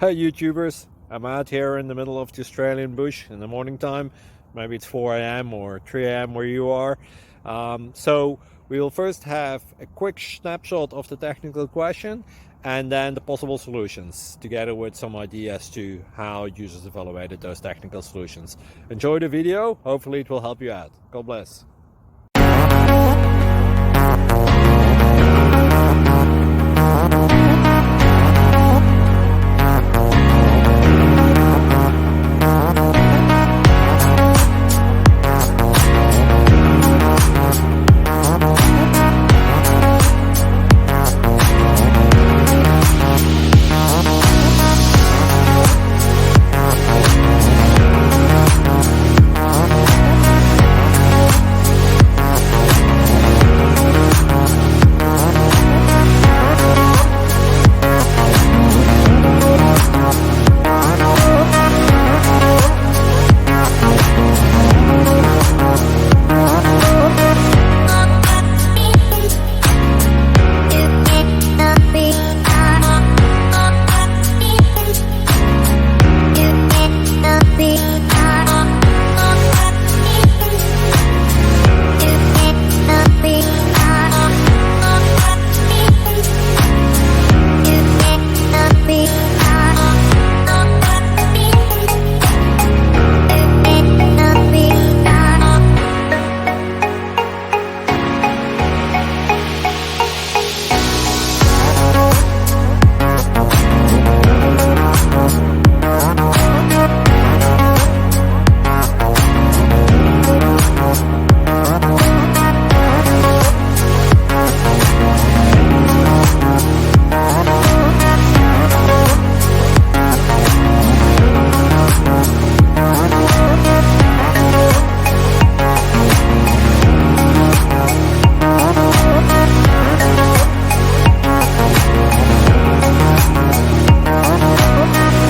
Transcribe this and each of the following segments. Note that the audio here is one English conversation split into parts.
Hey YouTubers, I'm out here in the middle of the Australian bush in the morning time. Maybe it's 4 a.m. or 3 a.m. where you are. So we will first have a quick snapshot of the technical question and then the possible solutions, together with some ideas to how users evaluated those technical solutions. Enjoy the video, hopefully it will help you out. God bless.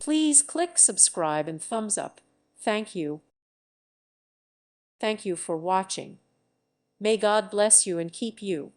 Please click subscribe and thumbs up. Thank you. Thank you for watching. May God bless you and keep you.